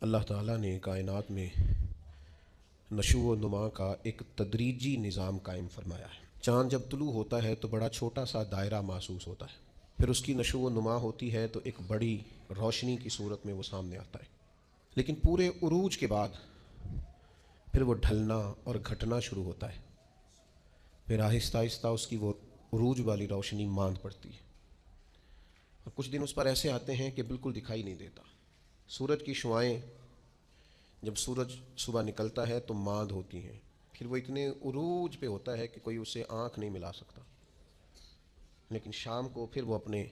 اللہ تعالیٰ نے کائنات میں نشو و نما کا ایک تدریجی نظام قائم فرمایا ہے۔ چاند جب طلوع ہوتا ہے تو بڑا چھوٹا سا دائرہ محسوس ہوتا ہے، پھر اس کی نشو و نما ہوتی ہے تو ایک بڑی روشنی کی صورت میں وہ سامنے آتا ہے، لیکن پورے عروج کے بعد پھر وہ ڈھلنا اور گھٹنا شروع ہوتا ہے، پھر آہستہ آہستہ اس کی وہ عروج والی روشنی ماند پڑتی ہے، اور کچھ دن اس پر ایسے آتے ہیں کہ بالکل دکھائی نہیں دیتا۔ سورج کی شعاعیں جب سورج صبح نکلتا ہے تو ماند ہوتی ہیں، پھر وہ اتنے عروج پہ ہوتا ہے کہ کوئی اسے آنکھ نہیں ملا سکتا، لیکن شام کو پھر وہ اپنے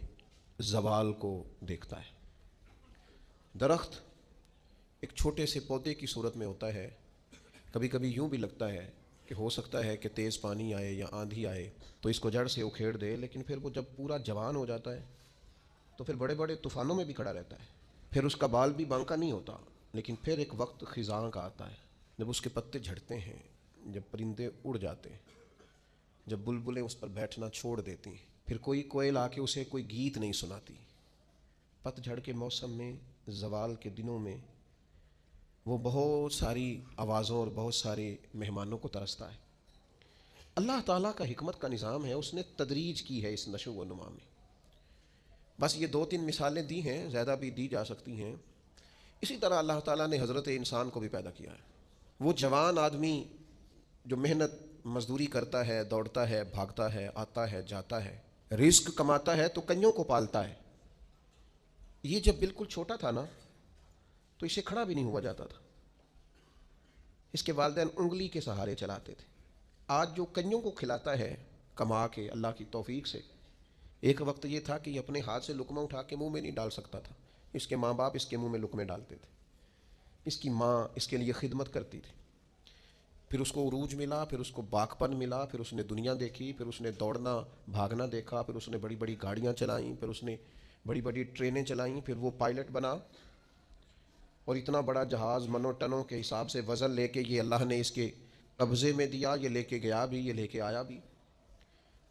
زوال کو دیکھتا ہے۔ درخت ایک چھوٹے سے پودے کی صورت میں ہوتا ہے، کبھی کبھی یوں بھی لگتا ہے کہ ہو سکتا ہے کہ تیز پانی آئے یا آندھی آئے تو اس کو جڑ سے اکھیڑ دے، لیکن پھر وہ جب پورا جوان ہو جاتا ہے تو پھر بڑے بڑے طوفانوں میں بھی کھڑا رہتا ہے، پھر اس کا بال بھی بانکا نہیں ہوتا، لیکن پھر ایک وقت خزاں کا آتا ہے جب اس کے پتے جھڑتے ہیں، جب پرندے اڑ جاتے ہیں، جب بلبلیں اس پر بیٹھنا چھوڑ دیتی ہیں، پھر کوئی کوئل آ کے اسے کوئی گیت نہیں سناتی۔ پت جھڑ کے موسم میں، زوال کے دنوں میں وہ بہت ساری آوازوں اور بہت سارے مہمانوں کو ترستا ہے۔ اللہ تعالیٰ کا حکمت کا نظام ہے، اس نے تدریج کی ہے اس نشو و نما میں۔ بس یہ دو تین مثالیں دی ہیں، زیادہ بھی دی جا سکتی ہیں۔ اسی طرح اللہ تعالیٰ نے حضرت انسان کو بھی پیدا کیا ہے۔ وہ جوان آدمی جو محنت مزدوری کرتا ہے، دوڑتا ہے، بھاگتا ہے، آتا ہے، جاتا ہے، رزق کماتا ہے تو کنیوں کو پالتا ہے۔ یہ جب بالکل چھوٹا تھا نا تو اسے کھڑا بھی نہیں ہوا جاتا تھا، اس کے والدین انگلی کے سہارے چلاتے تھے۔ آج جو کنیوں کو کھلاتا ہے کما کے اللہ کی توفیق سے، ایک وقت یہ تھا کہ یہ اپنے ہاتھ سے لقمہ اٹھا کے منہ میں نہیں ڈال سکتا تھا، اس کے ماں باپ اس کے منہ میں لقمے ڈالتے تھے، اس کی ماں اس کے لیے خدمت کرتی تھی، پھر اس کو عروج ملا، پھر اس کو باغپن ملا، پھر اس نے دنیا دیکھی، پھر اس نے دوڑنا بھاگنا دیکھا، پھر اس نے بڑی بڑی گاڑیاں چلائیں، پھر اس نے بڑی بڑی ٹرینیں چلائیں، پھر وہ پائلٹ بنا، اور اتنا بڑا جہاز منو ٹنوں کے حساب سے وزن لے کے یہ اللہ نے اس کے قبضے میں دیا، یہ لے کے گیا بھی، یہ لے کے آیا بھی۔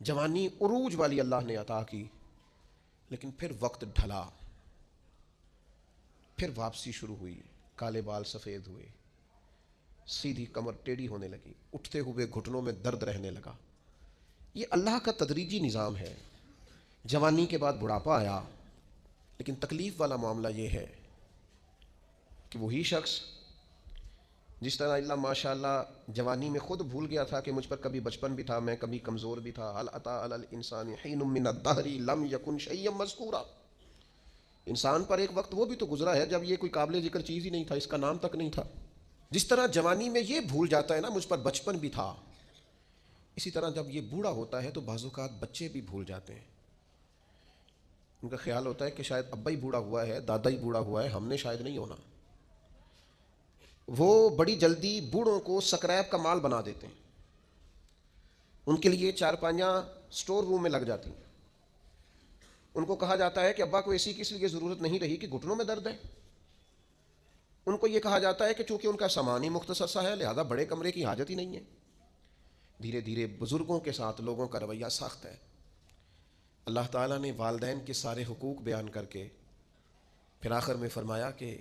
جوانی عروج والی اللہ نے عطا کی، لیکن پھر وقت ڈھلا، پھر واپسی شروع ہوئی، کالے بال سفید ہوئے، سیدھی کمر ٹیڑھی ہونے لگی، اٹھتے ہوئے گھٹنوں میں درد رہنے لگا۔ یہ اللہ کا تدریجی نظام ہے۔ جوانی کے بعد بڑھاپا آیا، لیکن تکلیف والا معاملہ یہ ہے کہ وہی شخص جس طرح اللہ ماشاء اللہ جوانی میں خود بھول گیا تھا کہ مجھ پر کبھی بچپن بھی تھا، میں کبھی کمزور بھی تھا، هل اتى على الانسان حين من الدهر لم يكن شيئا مذكورا، انسان پر ایک وقت وہ بھی تو گزرا ہے جب یہ کوئی قابل ذکر چیز ہی نہیں تھا، اس کا نام تک نہیں تھا۔ جس طرح جوانی میں یہ بھول جاتا ہے نا مجھ پر بچپن بھی تھا، اسی طرح جب یہ بوڑھا ہوتا ہے تو بعض اوقات بچے بھی بھول جاتے ہیں۔ ان کا خیال ہوتا ہے کہ شاید ابا ہی بوڑھا ہوا ہے، دادا ہی بوڑھا ہوا ہے، ہم نے شاید نہیں ہونا۔ وہ بڑی جلدی بوڑھوں کو سکریپ کا مال بنا دیتے ہیں، ان کے لیے چارپائیاں سٹور روم میں لگ جاتی ہیں، ان کو کہا جاتا ہے کہ ابا کو اے سی کی اس لیے ضرورت نہیں رہی کہ گھٹنوں میں درد ہے، ان کو یہ کہا جاتا ہے کہ چونکہ ان کا سامان ہی مختصر سا ہے لہذا بڑے کمرے کی حاجت ہی نہیں ہے۔ دھیرے دھیرے بزرگوں کے ساتھ لوگوں کا رویہ سخت ہے۔ اللہ تعالیٰ نے والدین کے سارے حقوق بیان کر کے پھر آخر میں فرمایا کہ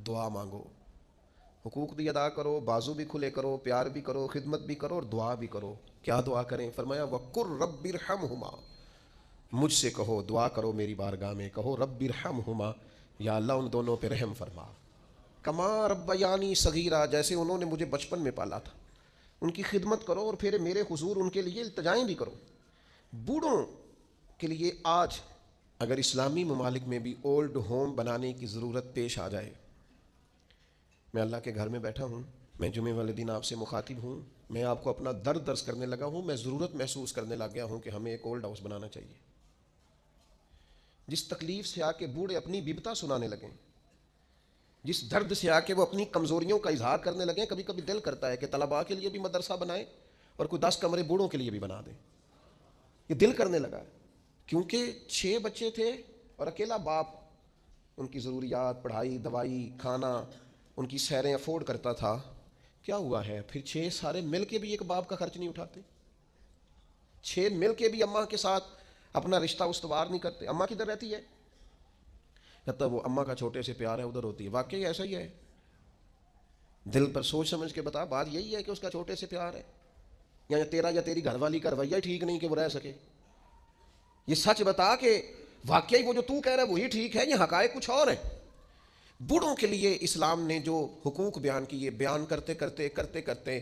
دعا مانگو، حقوق بھی ادا کرو، بازو بھی کھلے کرو، پیار بھی کرو، خدمت بھی کرو اور دعا بھی کرو۔ کیا دعا کریں؟ فرمایا وَقُلْ رَبِّ ارْحَمْهُمَا، مجھ سے کہو، دعا کرو میری بارگاہ میں، کہو رب ارحمہما، یا اللہ ان دونوں پہ رحم فرما، کما ربیانی صغیرہ، جیسے انہوں نے مجھے بچپن میں پالا تھا۔ ان کی خدمت کرو اور پھر میرے حضور ان کے لیے التجائیں بھی کرو۔ بوڑھوں کے لیے آج اگر اسلامی ممالک میں بھی اولڈ ہوم بنانے کی ضرورت پیش آ جائے، میں اللہ کے گھر میں بیٹھا ہوں، میں جمعے والے دن آپ سے مخاطب ہوں، میں آپ کو اپنا درد درس کرنے لگا ہوں، میں ضرورت محسوس کرنے لگ گیا ہوں کہ ہمیں ایک اولڈ ہاؤس بنانا چاہیے۔ جس تکلیف سے آ کے بوڑھے اپنی ببتا سنانے لگیں، جس درد سے آ کے وہ اپنی کمزوریوں کا اظہار کرنے لگیں، کبھی کبھی دل کرتا ہے کہ طلباء کے لیے بھی مدرسہ بنائیں اور کوئی 10 کمرے بوڑھوں کے لیے بھی بنا دیں۔ یہ دل کرنے لگا ہے، کیونکہ 6 بچے تھے اور اکیلا باپ ان کی ضروریات، پڑھائی، دوائی، کھانا، ان کی سیریں افورڈ کرتا تھا۔ کیا ہوا ہے پھر 6 سارے مل کے بھی ایک باپ کا خرچ نہیں اٹھاتے، 6 مل کے بھی اماں کے ساتھ اپنا رشتہ استوار نہیں کرتے۔ اماں کدھر رہتی ہے؟ کہتا وہ اماں کا چھوٹے سے پیار ہے ادھر ہوتی ہے. واقعی ایسا ہی ہے. دل پر سوچ سمجھ کے بتا, بات یہی ہے کہ اس کا چھوٹے سے پیار ہے, یا تیرا یا تیری گھر والی کا رویہ ٹھیک نہیں کہ وہ رہ سکے؟ یہ سچ بتا کہ واقعی وہ جو تو کہہ رہا ہے وہی ٹھیک ہے, یہ حقائق کچھ اور ہیں. بوڑھوں کے لیے اسلام نے جو حقوق بیان کیے, بیان کرتے کرتے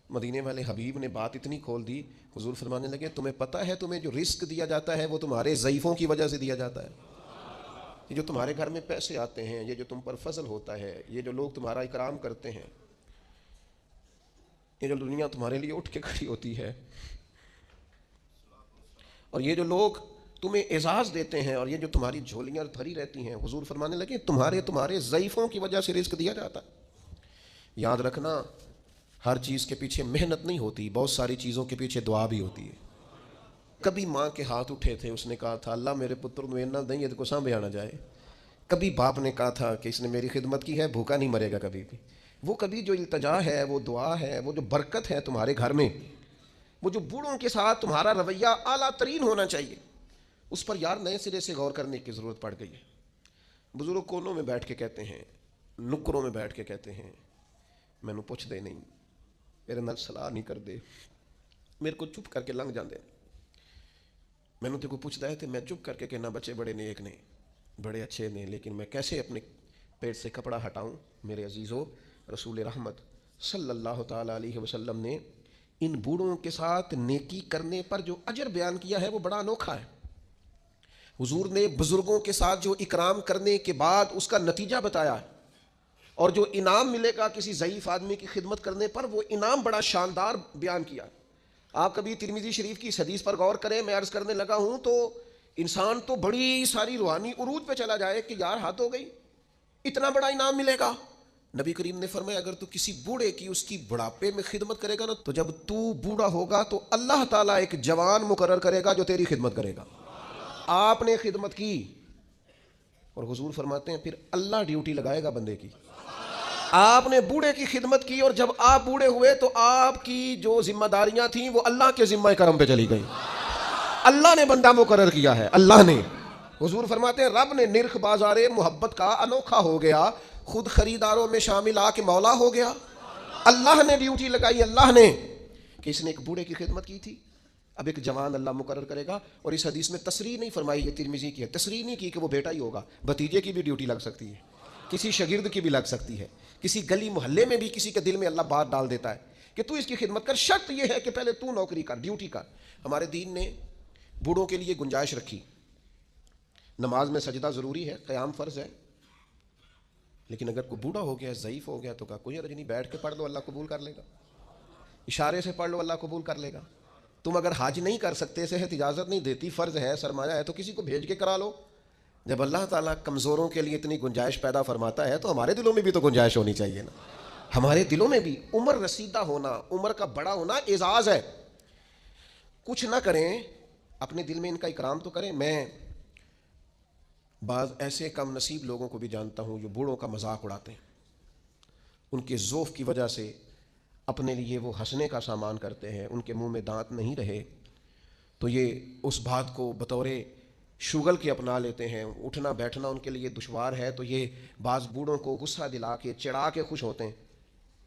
مدینے والے حبیب نے بات اتنی کھول دی, حضور فرمانے لگے تمہیں پتہ ہے تمہیں جو رزق دیا جاتا ہے وہ تمہارے ضعیفوں کی وجہ سے دیا جاتا ہے. یہ جو تمہارے گھر میں پیسے آتے ہیں, یہ جو تم پر فضل ہوتا ہے, یہ جو لوگ تمہارا اکرام کرتے ہیں, یہ جو دنیا تمہارے لیے اٹھ کے کھڑی ہوتی ہے, اور یہ جو لوگ تمہیں اعزاز دیتے ہیں, اور یہ جو تمہاری جھولیاں بھری رہتی ہیں, حضور فرمانے لگے تمہارے ضعیفوں کی وجہ سے رزق دیا جاتا ہے. یاد رکھنا ہر چیز کے پیچھے محنت نہیں ہوتی, بہت ساری چیزوں کے پیچھے دعا بھی ہوتی ہے. کبھی ماں کے ہاتھ اٹھے تھے, اس نے کہا تھا اللہ میرے پتر میں نہ دیں یہ کو سانبھے آنا جائے. کبھی باپ نے کہا تھا کہ اس نے میری خدمت کی ہے, بھوکا نہیں مرے گا کبھی بھی. وہ کبھی جو التجا ہے, وہ دعا ہے, وہ جو برکت ہے تمہارے گھر میں, وہ جو بوڑھوں کے ساتھ تمہارا رویہ اعلیٰ ترین ہونا چاہیے, اس پر یار نئے سرے سے غور کرنے کی ضرورت پڑ گئی ہے. بزرگ کونوں میں بیٹھ کے کہتے ہیں, نکروں میں بیٹھ کے کہتے ہیں, میں نے پوچھ دے نہیں, میرے نال صلاح نہیں کر دے, میرے کو چپ کر کے لنگ جاندے. میں نے تے کو پوچھتا ہے تو میں چپ کر کے کہنا بچے بڑے نیک نے, بڑے اچھے نے, لیکن میں کیسے اپنے پیٹ سے کپڑا ہٹاؤں. میرے عزیزو, رسول رحمت صلی اللہ تعالیٰ علیہ وسلم نے ان بوڑھوں کے ساتھ نیکی کرنے پر جو اجر بیان کیا ہے وہ بڑا انوکھا ہے. حضور نے بزرگوں کے ساتھ جو اکرام کرنے کے بعد اس کا نتیجہ بتایا ہے, اور جو انعام ملے گا کسی ضعیف آدمی کی خدمت کرنے پر, وہ انعام بڑا شاندار بیان کیا ہے. آپ کبھی ترمذی شریف کی اس حدیث پر غور کریں. میں عرض کرنے لگا ہوں تو انسان تو بڑی ساری روحانی عروج پہ چلا جائے کہ یار حد ہو گئی, اتنا بڑا انعام ملے گا. نبی کریم نے فرمایا اگر تو کسی بوڑھے کی اس کی بڑھاپے میں خدمت کرے گا نا, تو جب تو بوڑھا ہوگا تو اللہ تعالیٰ ایک جوان مقرر کرے گا جو تیری خدمت کرے گا. آپ نے خدمت کی, اور حضور فرماتے ہیں پھر اللہ ڈیوٹی لگائے گا بندے کی. آپ نے بوڑھے کی خدمت کی, اور جب آپ بوڑھے ہوئے تو آپ کی جو ذمہ داریاں تھیں وہ اللہ کے ذمہ کرم پہ چلی گئیں. اللہ نے بندہ مقرر کیا ہے, اللہ نے. حضور فرماتے ہیں رب نے نرخ بازار محبت کا انوکھا ہو گیا, خود خریداروں میں شامل آ کے مولا ہو گیا. اللہ نے ڈیوٹی لگائی, اللہ نے, کہ اس نے ایک بوڑھے کی خدمت کی تھی, اب ایک جوان اللہ مقرر کرے گا. اور اس حدیث میں تصریح نہیں فرمائی, یہ ترمذی کی ہے, تصریح نہیں کی کہ وہ بیٹا ہی ہوگا. بھتیجے کی بھی ڈیوٹی لگ سکتی ہے, کسی شاگرد کی بھی لگ سکتی ہے, کسی گلی محلے میں بھی کسی کے دل میں اللہ بات ڈال دیتا ہے کہ تو اس کی خدمت کر. شرط یہ ہے کہ پہلے تو نوکری کر, ڈیوٹی کر. ہمارے دین نے بوڑھوں کے لیے گنجائش رکھی. نماز میں سجدہ ضروری ہے, قیام فرض ہے, لیکن اگر کوئی بوڑھا ہو گیا, ضعیف ہو گیا, تو کہا کوئی حرج نہیں, بیٹھ کے پڑھ لو اللہ قبول کر لے گا. اشارے سے پڑھ لو اللہ قبول کر لے گا. تم اگر حج نہیں کر سکتے, صحت اجازت نہیں دیتی, فرض ہے, سرمایہ ہے, تو کسی کو بھیج کے کرا لو. جب اللہ تعالیٰ کمزوروں کے لیے اتنی گنجائش پیدا فرماتا ہے تو ہمارے دلوں میں بھی تو گنجائش ہونی چاہیے نا. ہمارے دلوں میں بھی عمر رسیدہ ہونا, عمر کا بڑا ہونا اعزاز ہے. کچھ نہ کریں, اپنے دل میں ان کا اکرام تو کریں. میں بعض ایسے کم نصیب لوگوں کو بھی جانتا ہوں جو بوڑھوں کا مذاق اڑاتے ہیں. ان کے ذوف کی وجہ سے اپنے لیے وہ ہنسنے کا سامان کرتے ہیں. ان کے منہ میں دانت نہیں رہے تو یہ اس بات کو بطور شغل کے اپنا لیتے ہیں. اٹھنا بیٹھنا ان کے لیے دشوار ہے تو یہ بعض بوڑھوں کو غصہ دلا کے, چڑھا کے خوش ہوتے ہیں.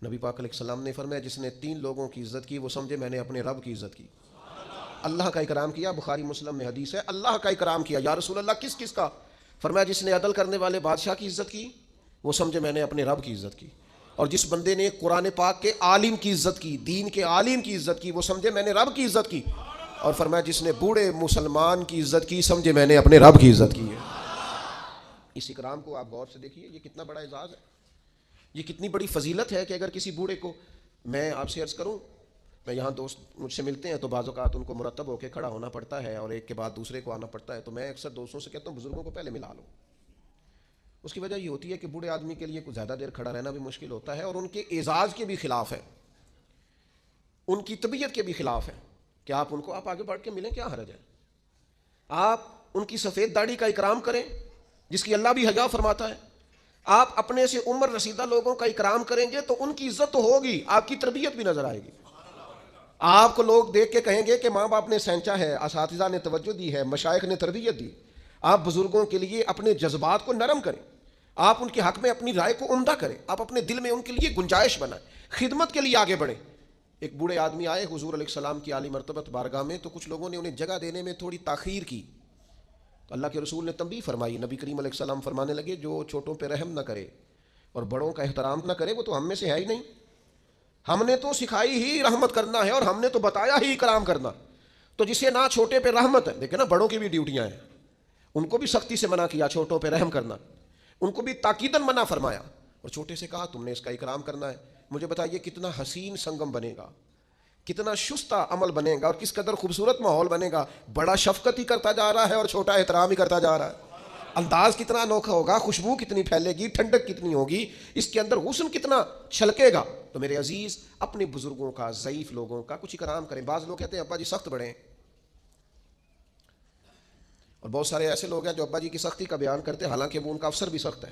نبی پاک علیہ السلام نے فرمایا جس نے 3 لوگوں کی عزت کی وہ سمجھے میں نے اپنے رب کی عزت کی. اللہ کا اکرام کیا, بخاری مسلم میں حدیث ہے, اللہ کا اکرام کیا. یا رسول اللہ کس کس کا؟ فرمایا جس نے عدل کرنے والے بادشاہ کی عزت کی وہ سمجھے میں نے اپنے رب کی عزت کی. اور جس بندے نے قرآن پاک کے عالم کی عزت کی, دین کے عالم کی عزت کی, وہ سمجھے میں نے رب کی عزت کی. اور فرمایا جس نے بوڑھے مسلمان کی عزت کی سمجھے میں نے اپنے رب کی عزت کی ہے. اس اکرام کو آپ غور سے دیکھیے, یہ کتنا بڑا اعزاز ہے, یہ کتنی بڑی فضیلت ہے کہ اگر کسی بوڑھے کو, میں آپ سے عرض کروں, میں یہاں دوست مجھ سے ملتے ہیں تو بعض اوقات ان کو مرتب ہو کے کھڑا ہونا پڑتا ہے اور ایک کے بعد دوسرے کو آنا پڑتا ہے. تو میں اکثر دوستوں سے کہتا ہوں بزرگوں کو پہلے ملا لو. اس کی وجہ یہ ہوتی ہے کہ بوڑھے آدمی کے لیے کچھ زیادہ دیر کھڑا رہنا بھی مشکل ہوتا ہے, اور ان کے اعزاز کے بھی خلاف ہے, ان کی طبیعت کے بھی خلاف ہے کہ آپ ان کو آپ آگے بڑھ کے ملیں, کیا حرج ہے. آپ ان کی سفید داڑھی کا اکرام کریں جس کی اللہ بھی حیا فرماتا ہے. آپ اپنے سے عمر رسیدہ لوگوں کا اکرام کریں گے تو ان کی عزت تو ہوگی, آپ کی تربیت بھی نظر آئے گی. آپ کو لوگ دیکھ کے کہیں گے کہ ماں باپ نے سینچا ہے, اساتذہ نے توجہ دی ہے, مشائخ نے تربیت دی. آپ بزرگوں کے لیے اپنے جذبات کو نرم کریں، آپ ان کے حق میں اپنی رائے کو عمدہ کریں، آپ اپنے دل میں ان کے لیے گنجائش بنائیں، خدمت کے لیے آگے بڑھیں۔ ایک بوڑھے آدمی آئے حضور علیہ السلام کی عالی مرتبت بارگاہ میں، تو کچھ لوگوں نے انہیں جگہ دینے میں تھوڑی تاخیر کی، تو اللہ کے رسول نے تنبیہ فرمائی۔ نبی کریم علیہ السلام فرمانے لگے جو چھوٹوں پہ رحم نہ کرے اور بڑوں کا احترام نہ کرے وہ تو ہم میں سے ہے ہی نہیں۔ ہم نے تو سکھائی ہی رحمت کرنا ہے اور ہم نے تو بتایا ہی اکرام کرنا، تو جسے نہ چھوٹے پہ رحمت ہے، دیکھیں نا بڑوں کی بھی ڈیوٹیاں ہیں، ان کو بھی سختی سے منع کیا چھوٹوں پہ رحم کرنا، ان کو بھی تاکیداً منع فرمایا، اور چھوٹے سے کہا تم نے اس کا اکرام کرنا ہے۔ مجھے بتائیے کتنا حسین سنگم بنے گا، کتنا شستہ عمل بنے گا، اور کس قدر خوبصورت ماحول بنے گا۔ بڑا شفقت ہی کرتا جا رہا ہے اور چھوٹا احترام ہی کرتا جا رہا ہے۔ انداز کتنا انوکھا ہوگا، خوشبو کتنی پھیلے گی، ٹھنڈک کتنی ہوگی، اس کے اندر حسن کتنا چھلکے گا۔ تو میرے عزیز اپنے بزرگوں کا، ضعیف لوگوں کا کچھ اکرام کریں۔ بعض لوگ کہتے ہیں ابا جی سخت بڑے ہیں، اور بہت سارے ایسے لوگ ہیں جو ابا جی کی سختی کا بیان کرتے ہیں، حالانکہ وہ ان کا افسر بھی سخت ہے،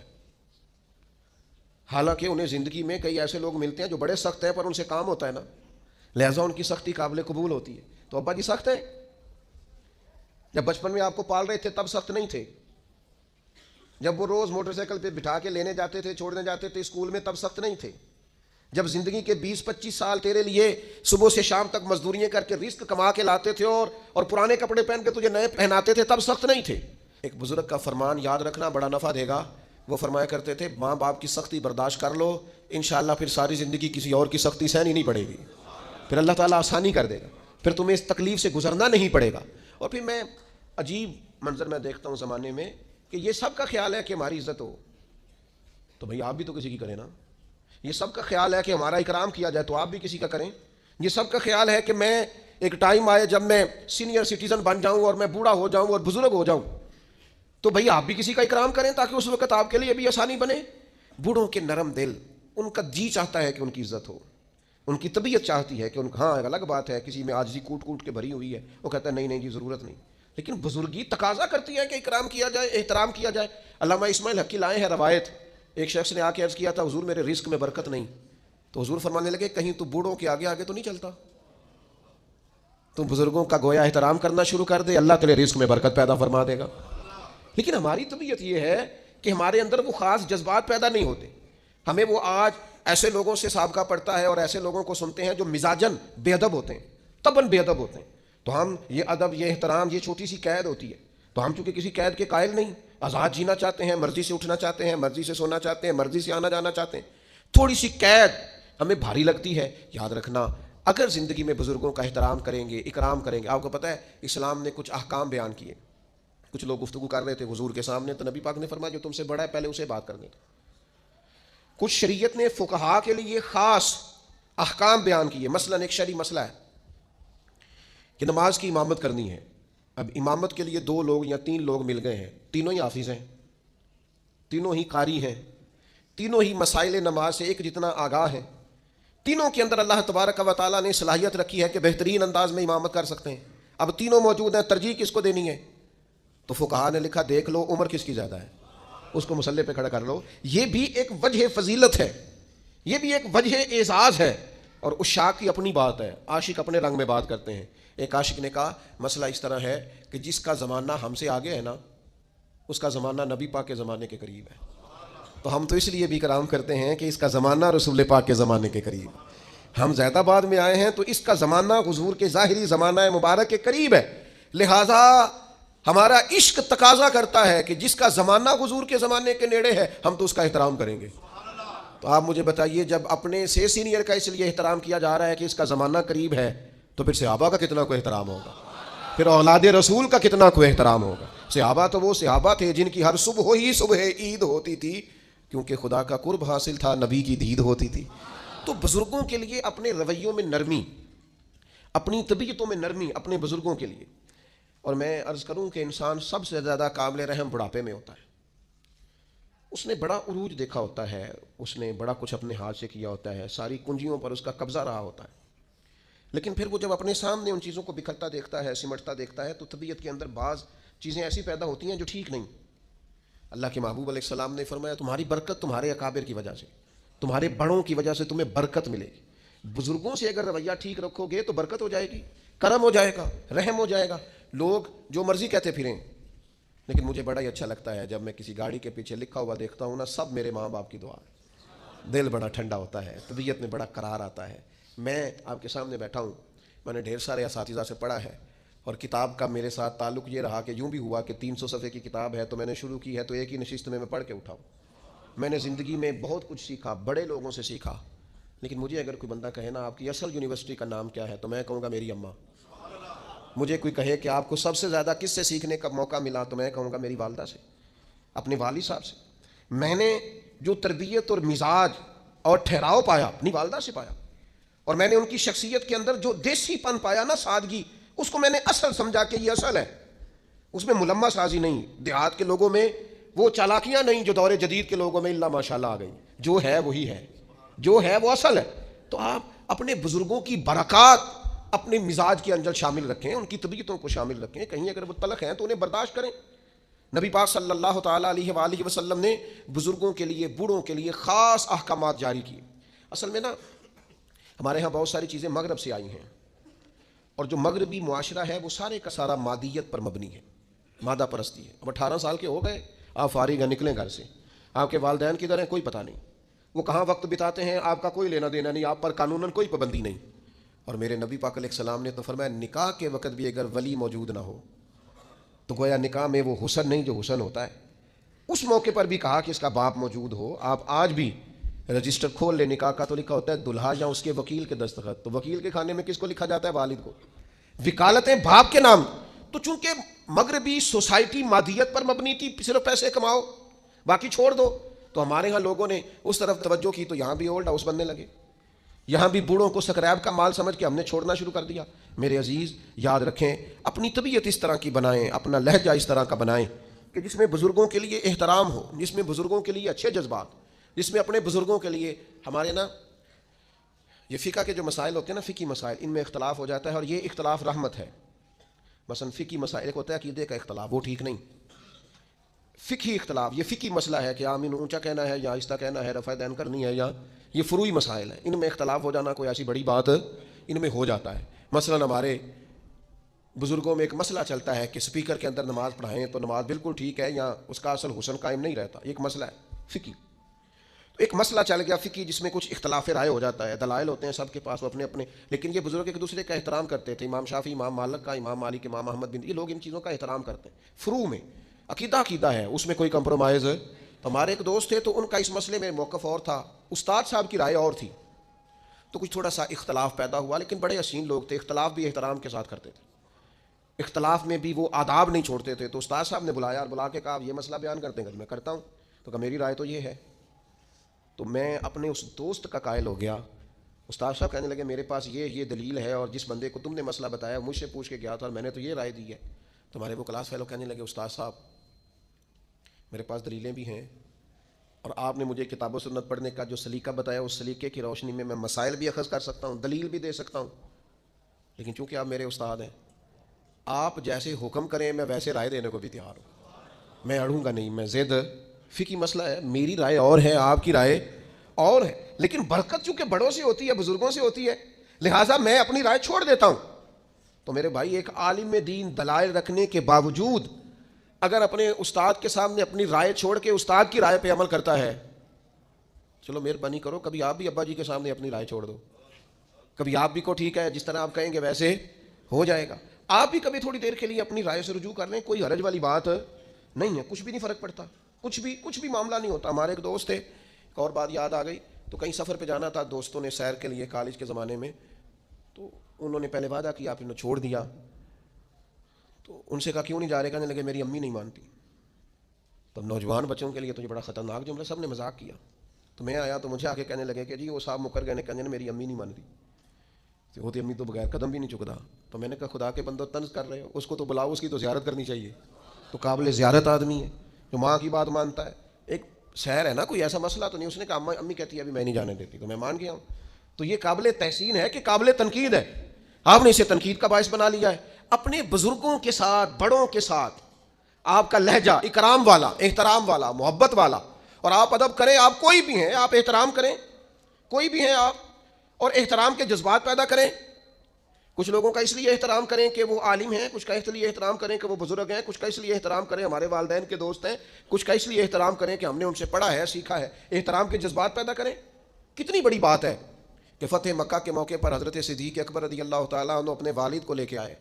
حالانکہ انہیں زندگی میں کئی ایسے لوگ ملتے ہیں جو بڑے سخت ہیں پر ان سے کام ہوتا ہے نا، لہٰذا ان کی سختی قابل قبول ہوتی ہے۔ تو ابا جی سخت ہیں، جب بچپن میں آپ کو پال رہے تھے تب سخت نہیں تھے، جب وہ روز موٹر سائیکل پہ بٹھا کے لینے جاتے تھے، چھوڑنے جاتے تھے اسکول میں، تب سخت نہیں تھے، جب زندگی کے 20-25 سال تیرے لیے صبح سے شام تک مزدوریاں کر کے رزق کما کے لاتے تھے اور پرانے کپڑے پہن کے تجھے نئے پہناتے تھے، تب سخت نہیں تھے۔ ایک بزرگ کا فرمان یاد رکھنا، بڑا نفع دے گا۔ وہ فرمایا کرتے تھے ماں باپ کی سختی برداشت کر لو، انشاءاللہ پھر ساری زندگی کسی اور کی سختی سہنی نہیں پڑے گی، پھر اللہ تعالیٰ آسانی کر دے گا، پھر تمہیں اس تکلیف سے گزرنا نہیں پڑے گا۔ اور پھر میں عجیب منظر میں دیکھتا ہوں زمانے میں کہ یہ سب کا خیال ہے کہ ہماری عزت ہو، تو بھئی آپ بھی تو کسی کی کریں نا۔ یہ سب کا خیال ہے کہ ہمارا اکرام کیا جائے، تو آپ بھی کسی کا کریں۔ یہ سب کا خیال ہے کہ میں ایک ٹائم آئے جب میں سینئر سٹیزن بن جاؤں اور میں بوڑھا ہو جاؤں اور بزرگ ہو جاؤں، تو بھئی آپ بھی کسی کا اکرام کریں تاکہ اس وقت آپ کے لیے بھی آسانی بنے۔ بوڑھوں کے نرم دل، ان کا جی چاہتا ہے کہ ان کی عزت ہو، ان کی طبیعت چاہتی ہے کہ ہاں ایک الگ بات ہے کسی میں عاجزی کوٹ کوٹ کے بھری ہوئی ہے، وہ کہتا ہے نہیں نہیں جی ضرورت نہیں، لیکن بزرگی تقاضا کرتی ہے کہ اکرام کیا جائے، احترام کیا جائے۔ علامہ اسماعیل حقی لائے ہیں روایت، ایک شخص نے آ کے عرض کیا تھا حضور میرے رزق میں برکت نہیں، تو حضور فرمانے لگے کہیں تو بوڑھوں کے آگے آگے تو نہیں چلتا، تم بزرگوں کا گویا احترام کرنا شروع کر دے، اللہ تیرے رزق میں برکت پیدا فرما دے گا۔ لیکن ہماری طبیعت یہ ہے کہ ہمارے اندر وہ خاص جذبات پیدا نہیں ہوتے۔ ہمیں وہ آج ایسے لوگوں سے سابقہ پڑتا ہے اور ایسے لوگوں کو سنتے ہیں جو مزاجن بے ادب ہوتے ہیں، طبعاً بے ادب ہوتے ہیں، تو ہم یہ ادب، یہ احترام، یہ چھوٹی سی قید ہوتی ہے، تو ہم چونکہ کسی قید کے قائل نہیں، آزاد جینا چاہتے ہیں، مرضی سے اٹھنا چاہتے ہیں، مرضی سے سونا چاہتے ہیں، مرضی سے آنا جانا چاہتے ہیں، تھوڑی سی قید ہمیں بھاری لگتی ہے۔ یاد رکھنا اگر زندگی میں بزرگوں کا احترام کریں گے، اکرام کریں گے، آپ کو پتہ ہے اسلام نے کچھ احکام بیان کیے۔ کچھ لوگ گفتگو کر رہے تھے حضور کے سامنے، تو نبی پاک نے فرمایا جو تم سے بڑا ہے پہلے اسے بات کرنے دو۔ کچھ شریعت نے فقہا کے لیے خاص احکام بیان کیے، مثلا ایک شرعی مسئلہ ہے کہ نماز کی امامت کرنی ہے۔ اب امامت کے لیے 2 لوگ یا 3 لوگ مل گئے ہیں، تینوں ہی حافظ ہیں، تینوں ہی قاری ہیں، تینوں ہی مسائل نماز سے ایک جتنا آگاہ ہیں، تینوں کے اندر اللہ تبارک و تعالیٰ نے صلاحیت رکھی ہے کہ بہترین انداز میں امامت کر سکتے ہیں۔ اب تینوں موجود ہیں، ترجیح کس کو دینی ہے؟ تو فقہا نے لکھا دیکھ لو عمر کس کی زیادہ ہے، اس کو مصلی پہ کھڑا کر لو۔ یہ بھی ایک وجہ فضیلت ہے، یہ بھی ایک وجہ اعزاز ہے، اور عشاق کی اپنی بات ہے، عاشق اپنے رنگ میں بات کرتے ہیں۔ ایک عاشق نے کہا مسئلہ اس طرح ہے کہ جس کا زمانہ ہم سے آگے ہے نا، اس کا زمانہ نبی پاک کے زمانے کے قریب ہے، تو ہم تو اس لیے بھی کرام کرتے ہیں کہ اس کا زمانہ رسول پاک کے زمانے کے قریب، ہم زیادہ بعد میں آئے ہیں تو اس کا زمانہ حضور کے ظاہری زمانہ مبارک کے قریب ہے، لہذا ہمارا عشق تقاضا کرتا ہے کہ جس کا زمانہ حضور کے زمانے کے نیڑے ہے ہم تو اس کا احترام کریں گے۔ تو آپ مجھے بتائیے جب اپنے سے سینئر کا اس لیے احترام کیا جا رہا ہے کہ اس کا زمانہ قریب ہے، تو پھر صحابہ کا کتنا کوئی احترام ہوگا، پھر اولاد رسول کا کتنا کوئی احترام ہوگا۔ صحابہ تو وہ صحابہ تھے جن کی ہر صبح ہی صبح عید ہوتی تھی، کیونکہ خدا کا قرب حاصل تھا، نبی کی دید ہوتی تھی۔ تو بزرگوں کے لیے اپنے رویوں میں نرمی، اپنی طبیعتوں میں نرمی اپنے بزرگوں کے لیے۔ اور میں عرض کروں کہ انسان سب سے زیادہ قابل رحم بڑھاپے میں ہوتا ہے، اس نے بڑا عروج دیکھا ہوتا ہے، اس نے بڑا کچھ اپنے ہاتھ سے کیا ہوتا ہے، ساری کنجیوں پر اس کا قبضہ رہا ہوتا ہے، لیکن پھر وہ جب اپنے سامنے ان چیزوں کو بکھرتا دیکھتا ہے، سمٹتا دیکھتا ہے، تو طبیعت کے اندر بعض چیزیں ایسی پیدا ہوتی ہیں جو ٹھیک نہیں۔ اللہ کے محبوب علیہ السلام نے فرمایا تمہاری برکت تمہارے اکابر کی وجہ سے، تمہارے بڑوں کی وجہ سے تمہیں برکت ملے گی۔ بزرگوں سے اگر رویہ ٹھیک رکھو گے تو برکت ہو جائے گی، کرم ہو جائے گا، رحم ہو جائے گا۔ لوگ جو مرضی کہتے پھریں، لیکن مجھے بڑا ہی اچھا لگتا ہے جب میں کسی گاڑی کے پیچھے لکھا ہوا دیکھتا ہوں نا، سب میرے ماں باپ کی دعا ہے، دل بڑا ٹھنڈا ہوتا ہے، طبیعت میں بڑا قرار آتا ہے۔ میں آپ کے سامنے بیٹھا ہوں، میں نے ڈھیر سارے اساتذہ سے پڑھا ہے، اور کتاب کا میرے ساتھ تعلق یہ رہا کہ یوں بھی ہوا کہ 300 صفحے کی کتاب ہے تو میں نے شروع کی ہے تو ایک ہی نشست میں پڑھ کے اٹھاؤں۔ میں نے زندگی میں بہت کچھ سیکھا، بڑے لوگوں سے سیکھا، لیکن مجھے اگر کوئی بندہ کہے نا آپ کی اصل یونیورسٹی کا نام کیا ہے تو میں کہوں گا میری اماں۔ مجھے کوئی کہے کہ آپ کو سب سے زیادہ کس سے سیکھنے کا موقع ملا تو میں کہوں گا میری والدہ سے، اپنے والد صاحب سے۔ میں نے جو تربیت اور مزاج اور ٹھہراؤ پایا اپنی والدہ سے پایا، اور میں نے ان کی شخصیت کے اندر جو دیسی پن پایا نا، سادگی، اس کو میں نے اصل سمجھا کہ یہ اصل ہے، اس میں ملمہ سازی نہیں۔ دیہات کے لوگوں میں وہ چالاکیاں نہیں جو دور جدید کے لوگوں میں اللہ ماشاءاللہ آ گئی، جو ہے وہی ہے، جو ہے وہ اصل ہے۔ تو آپ اپنے بزرگوں کی برکات اپنے مزاج کے اندر شامل رکھیں، ان کی طبیعتوں کو شامل رکھیں، کہیں اگر وہ تلخ ہیں تو انہیں برداشت کریں۔ نبی پاک صلی اللہ تعالیٰ علیہ وآلہ وسلم نے بزرگوں کے لیے، بوڑھوں کے لیے خاص احکامات جاری کیے۔ اصل میں نا ہمارے ہاں بہت ساری چیزیں مغرب سے آئی ہیں، اور جو مغربی معاشرہ ہے وہ سارے کا سارا مادیت پر مبنی ہے، مادہ پرستی ہے۔ اب 18 سال کے ہو گئے، آپ فارغ ہیں، نکلیں گھر سے، آپ کے والدین کدھر ہیں کوئی پتہ نہیں، وہ کہاں وقت بتاتے ہیں آپ کا کوئی لینا دینا نہیں، آپ پر قانوناً کوئی پابندی نہیں۔ اور میرے نبی پاک علیہ السلام نے تو فرمایا نکاح کے وقت بھی اگر ولی موجود نہ ہو تو گویا نکاح میں وہ حسن نہیں جو حسن ہوتا ہے۔ اس موقع پر بھی کہا کہ اس کا باپ موجود ہو۔ آپ آج بھی رجسٹر کھول لیں نکاح کا تو لکھا ہوتا ہے دلہا یا اس کے وکیل کے دستخط، تو وکیل کے کھانے میں کس کو لکھا جاتا ہے؟ والد کو۔ وکالتیں باپ کے نام۔ تو چونکہ مغربی سوسائٹی مادیت پر مبنی تھی، صرف پیسے کماؤ باقی چھوڑ دو، تو ہمارے ہاں لوگوں نے اس طرف توجہ کی تو یہاں بھی اولڈ ہاؤس بننے لگے، یہاں بھی بوڑھوں کو سکریب کا مال سمجھ کے ہم نے چھوڑنا شروع کر دیا۔ میرے عزیز یاد رکھیں، اپنی طبیعت اس طرح کی بنائیں، اپنا لہجہ اس طرح کا بنائیں کہ جس میں بزرگوں کے لیے احترام ہو، جس میں بزرگوں کے لیے اچھے جذبات، جس میں اپنے بزرگوں کے لیے ہمارے نا یہ فقہ کے جو مسائل ہوتے ہیں نا، فقہی مسائل، ان میں اختلاف ہو جاتا ہے، اور یہ اختلاف رحمت ہے۔ مثلا فقہی مسائل، ایک ہوتا ہے عقیدے کا اختلاف، وہ ٹھیک نہیں۔ فقہی اختلاف یہ فقہی مسئلہ ہے کہ آمین اونچا کہنا ہے یا آہستہ کہنا ہے، رفع دین کرنی ہے، یا یہ فروعی مسائل ہیں، ان میں اختلاف ہو جانا کوئی ایسی بڑی بات ان میں ہو جاتا ہے۔ مثلا ہمارے بزرگوں میں ایک مسئلہ چلتا ہے کہ سپیکر کے اندر نماز پڑھائیں تو نماز بالکل ٹھیک ہے یا اس کا اصل حسن قائم نہیں رہتا، ایک مسئلہ ہے فقہی۔ تو ایک مسئلہ چل گیا فقہی جس میں کچھ اختلاف رائے ہو جاتا ہے، دلائل ہوتے ہیں سب کے پاس وہ اپنے اپنے، لیکن یہ بزرگ ایک دوسرے کا احترام کرتے تھے، امام شافعی، امام مالک کا، امام مالک، امام احمد بن، یہ لوگ ان چیزوں کا احترام کرتے ہیں۔ فروع میں عقیدہ ہے، اس میں کوئی کمپرومائز ہے۔ تو ہمارے ایک دوست تھے تو ان کا اس مسئلے میں موقف اور تھا، استاد صاحب کی رائے اور تھی، تو کچھ تھوڑا سا اختلاف پیدا ہوا، لیکن بڑے حسین لوگ تھے، اختلاف بھی احترام کے ساتھ کرتے تھے، اختلاف میں بھی وہ آداب نہیں چھوڑتے تھے۔ تو استاد صاحب نے بلایا اور بلا کے کہا یہ مسئلہ بیان کرتے ہیں، کہ میں کرتا ہوں، تو کہا میری رائے تو یہ ہے۔ تو میں اپنے اس دوست کا قائل ہو گیا۔ استاد صاحب کہنے لگے میرے پاس یہ دلیل ہے، اور جس بندے کو تم نے مسئلہ بتایا مجھ سے پوچھ کے گیا تھا اور میں نے تو یہ رائے دی ہے۔ تو ہمارے وہ کلاس فیلو کہنے لگے استاد صاحب میرے پاس دلیلیں بھی ہیں، اور آپ نے مجھے کتاب و سنت پڑھنے کا جو سلیقہ بتایا اس سلیقے کی روشنی میں مسائل بھی اخذ کر سکتا ہوں، دلیل بھی دے سکتا ہوں، لیکن چونکہ آپ میرے استاد ہیں، آپ جیسے حکم کریں میں ویسے رائے دینے کو بھی تیار ہوں، میں اڑوں گا نہیں، میں ضد، فقہی مسئلہ ہے، میری رائے اور ہے، آپ کی رائے اور ہے، لیکن برکت چونکہ بڑوں سے ہوتی ہے، بزرگوں سے ہوتی ہے، لہٰذا میں اپنی رائے چھوڑ دیتا ہوں۔ تو میرے بھائی ایک عالم دین دلائل رکھنے کے باوجود اگر اپنے استاد کے سامنے اپنی رائے چھوڑ کے استاد کی رائے پہ عمل کرتا ہے، چلو مہربانی کرو کبھی آپ بھی ابا جی کے سامنے اپنی رائے چھوڑ دو، کبھی آپ بھی کو ٹھیک ہے جس طرح آپ کہیں گے ویسے ہو جائے گا، آپ بھی کبھی تھوڑی دیر کے لیے اپنی رائے سے رجوع کر لیں، کوئی حرج والی بات نہیں ہے، کچھ بھی نہیں فرق پڑتا، کچھ بھی معاملہ نہیں ہوتا۔ ہمارے ایک دوست تھے، ایک اور بات یاد آ گئی، تو کہیں سفر پہ جانا تھا دوستوں نے سیر کے لیے کالج کے زمانے میں، تو انہوں نے پہلے وعدہ کیا، آپ نے چھوڑ دیا، تو ان سے کہا کیوں نہیں جا رہے؟ کہنے لگے میری امی نہیں مانتی۔ تو نوجوان بچوں کے لیے تو یہ بڑا خطرناک جملہ، سب نے مذاق کیا، تو میں آیا تو مجھے آ کے کہنے لگے کہ جی وہ صاحب مکر گئے، کہنے میری امی نہیں مانتی، تو ہوتی امی تو بغیر قدم بھی نہیں چکتا۔ تو میں نے کہا خدا کے بندو طنز کر رہے ہو، اس کو تو بلاؤ، اس کی تو زیارت کرنی چاہیے، تو قابل زیارت آدمی ہے جو ماں کی بات مانتا ہے۔ ایک سیر ہے نا، کوئی ایسا مسئلہ تو نہیں، اس نے کہا امی کہتی ہے ابھی میں نہیں جانے دیتی، تو میں مان گیا ہوں۔ تو یہ قابل تحسین ہے کہ قابل تنقید ہے، آپ نے اسے تنقید کا باعث بنا لیا ہے۔ اپنے بزرگوں کے ساتھ، بڑوں کے ساتھ آپ کا لہجہ اکرام والا، احترام والا، محبت والا، اور آپ ادب کریں، آپ کوئی بھی ہیں، آپ احترام کریں، کوئی بھی ہیں آپ، اور احترام کے جذبات پیدا کریں۔ کچھ لوگوں کا اس لیے احترام کریں کہ وہ عالم ہیں، کچھ کا اس لیے احترام کریں کہ وہ بزرگ ہیں، کچھ کا اس لیے احترام کریں ہمارے والدین کے دوست ہیں، کچھ کا اس لیے احترام کریں کہ ہم نے ان سے پڑھا ہے، سیکھا ہے۔ احترام کے جذبات پیدا کریں۔ کتنی بڑی بات ہے کہ فتح مکہ کے موقع پر حضرت صدیق اکبر رضی اللہ تعالیٰ عنہ اپنے والد کو لے کے آئے،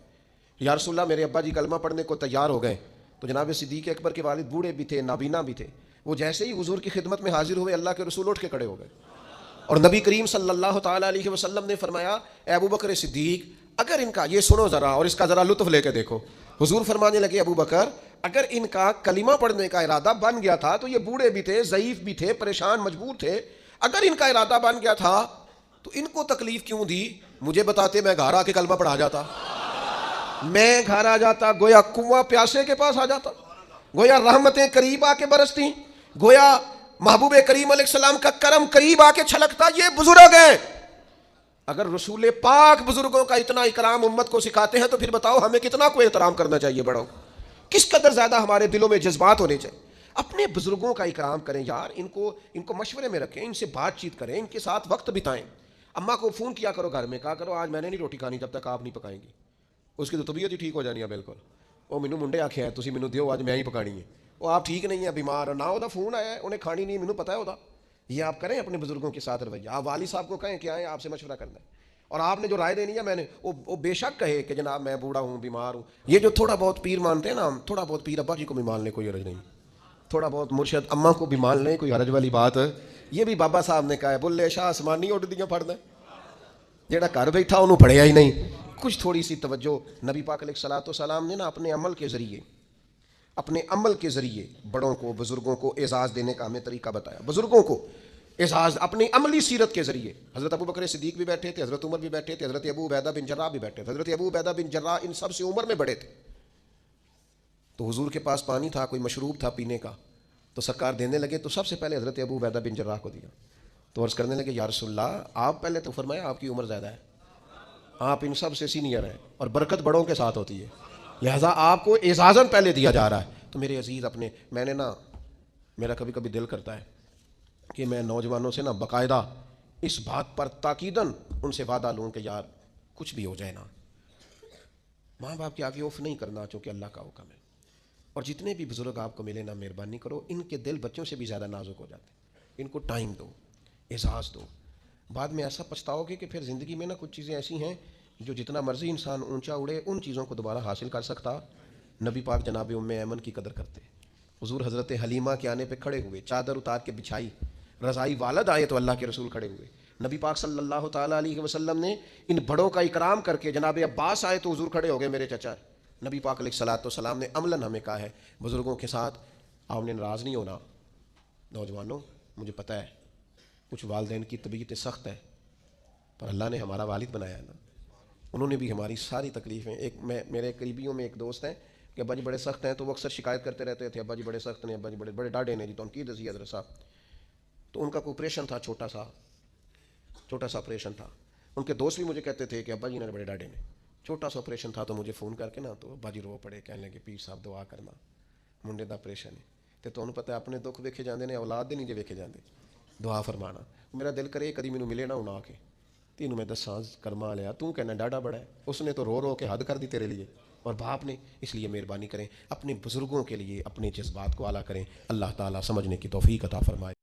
یا رسول اللہ میرے ابا جی کلمہ پڑھنے کو تیار ہو گئے۔ تو جناب صدیق اکبر کے والد بوڑھے بھی تھے، نابینا بھی تھے، وہ جیسے ہی حضور کی خدمت میں حاضر ہوئے اللہ کے رسول اٹھ کے کھڑے ہو گئے، اور نبی کریم صلی اللہ تعالیٰ علیہ وسلم نے فرمایا اے ابو بکر صدیق، اگر ان کا، یہ سنو ذرا اور اس کا ذرا لطف لے کے دیکھو، حضور فرمانے لگے ابو بکر اگر ان کا کلمہ پڑھنے کا ارادہ بن گیا تھا، تو یہ بوڑھے بھی تھے، ضعیف بھی تھے، پریشان مجبور تھے، اگر ان کا ارادہ بن گیا تھا تو ان کو تکلیف کیوں دی؟ مجھے بتاتے میں گھر آ کے کلمہ پڑھا جاتا، میں گھر آ جاتا، گویا کنواں پیاسے کے پاس آ جاتا، گویا رحمتیں قریب آ کے برستی، گویا محبوب کریم علیہ السلام کا کرم قریب آ کے چھلکتا۔ یہ بزرگ ہیں، اگر رسول پاک بزرگوں کا اتنا اکرام امت کو سکھاتے ہیں تو پھر بتاؤ ہمیں کتنا کو احترام کرنا چاہیے بڑوں، کس قدر زیادہ ہمارے دلوں میں جذبات ہونے چاہیے۔ اپنے بزرگوں کا اکرام کریں یار، ان کو مشورے میں رکھیں، ان سے بات چیت کریں، ان کے ساتھ وقت بتائیں۔ اماں کو فون کیا کرو گھر میں، کہا کرو آج میں نے نہیں روٹی کھانی جب تک آپ نہیں پکائیں گی، اس کی تو طبیعت ہی ٹھیک ہو جانی ہے بالکل۔ وہ مینوں منڈے آکھے ہیں تسی مینوں دیو آج میں ہی پکانی ہے، وہ آپ ٹھیک نہیں ہے، بیمار ہو، نہ وہ فون آیا ہے انہیں کھانی نہیں، مینوں پتہ ہے وہ۔ یہ آپ کریں اپنے بزرگوں کے ساتھ رویہ۔ آپ والد صاحب کو کہیں کہ آئیں آپ سے مشورہ کرنا ہے، اور آپ نے جو رائے دینی ہے میں نے وہ بے شک کہے کہ جناب میں بوڑھا ہوں، بیمار ہوں۔ یہ جو تھوڑا بہت پیر مانتے ہیں نا، ہم تھوڑا بہت پیر ابا جی کو بھی مان لیں، کوئی حرج نہیں، تھوڑا بہت مرشد اماں کو بھی مان لیں، کوئی حرج والی بات ہے۔ یہ بھی بابا صاحب نے کہا ہے بلے شاہ آسمانی اڈ دیاں پڑھنا، جیڑا گھر بیٹھا انہوں پڑھیا ہی نہیں۔ کچھ تھوڑی سی توجہ نبی پاک علیہ الصلوۃ والسلام نے نا اپنے عمل کے ذریعے بڑوں کو، بزرگوں کو اعزاز دینے کا ہمیں طریقہ بتایا۔ بزرگوں کو اعزاز اپنی عملی سیرت کے ذریعے۔ حضرت ابو بکر صدیق بھی بیٹھے تھے، حضرت عمر بھی بیٹھے تھے، حضرت ابو عبیدہ بن جراح بھی بیٹھے تھے۔ حضرت ابو عبیدہ بن جراح ان سب سے عمر میں بڑے تھے، تو حضور کے پاس پانی تھا، کوئی مشروب تھا پینے کا، تو سرکار دینے لگے تو سب سے پہلے حضرت ابو عبیدہ بن جراح کو دیا، تو عرض کرنے لگے یا رسول اللہ آپ پہلے، تو فرمایا آپ کی عمر زیادہ ہے، آپ ان سب سے سینئر ہیں، اور برکت بڑوں کے ساتھ ہوتی ہے، لہٰذا آپ کو اعزازاً پہلے دیا جا رہا ہے۔ تو میرے عزیز میں نے نا، میرا کبھی کبھی دل کرتا ہے کہ میں نوجوانوں سے نا باقاعدہ اس بات پر تاکیداً ان سے وعدہ لوں کہ یار کچھ بھی ہو جائے نا، ماں باپ کے آگے اوف نہیں کرنا، چونکہ اللہ کا حکم ہے، اور جتنے بھی بزرگ آپ کو ملے نا مہربانی کرو، ان کے دل بچوں سے بھی زیادہ نازک ہو جاتے ہیں، ان کو ٹائم دو، اعزاز دو۔ بعد میں ایسا پچھتاؤ گے کہ پھر زندگی میں نا کچھ چیزیں ایسی ہیں جو جتنا مرضی انسان اونچا اڑے ان چیزوں کو دوبارہ حاصل کر سکتا۔ نبی پاک جناب ام ایمن کی قدر کرتے، حضور حضرت حلیمہ کے آنے پہ کھڑے ہوئے، چادر اتار کے بچھائی، رضائی والد آئے تو اللہ کے رسول کھڑے ہوئے، نبی پاک صلی اللہ تعالیٰ علیہ وسلم نے ان بڑوں کا اکرام کر کے، جناب عباس آئے تو حضور کھڑے ہو گئے، میرے چچا۔ نبی پاک علیہ الصلوۃ والسلام نے عملاً ہمیں کہا ہے بزرگوں کے ساتھ آپ نے ناراض نہیں ہونا۔ نوجوانوں مجھے پتہ ہے کچھ والدین کی طبیعت سخت ہے، پر اللہ نے ہمارا والد بنایا ہے نا، انہوں نے بھی ہماری ساری تکلیفیں، میرے قریبیوں میں ایک دوست ہیں کہ ابا جی بڑے سخت ہیں، تو وہ اکثر شکایت کرتے رہتے تھے ابا جی بڑے سخت ہیں، ابا جی بڑے ڈاڈے نے جی، تو ان کی دسی حضرت صاحب، تو ان کا کوئی آپریشن تھا، چھوٹا سا آپریشن تھا، ان کے دوست بھی مجھے کہتے تھے کہ ابا جی نے بڑے ڈاڈے نے، چھوٹا سا آپریشن تھا، تو مجھے فون کر کے نا تو ابا جی رو پڑے، کہنے لگے پیر صاحب دعا کرنا، منڈے دا آپریشن ہے، تو تمہیں پتہ ہے اپنے دکھ ویکھے جاندے نے، اولاد دے نہیں جے ویکھے جاندے، دعا فرمانا۔ میرا دل کرے کدی مینوں ملے نا ہوں آ کے، تینوں میں دساں کرما لیا، تو کہنا ڈاڈا بڑا ہے، اس نے تو رو کے حد کر دی تیرے لیے، اور باپ نے۔ اس لیے مہربانی کریں اپنے بزرگوں کے لیے اپنے جذبات کو اعلیٰ کریں، اللہ تعالیٰ سمجھنے کی توفیق عطا فرمائے۔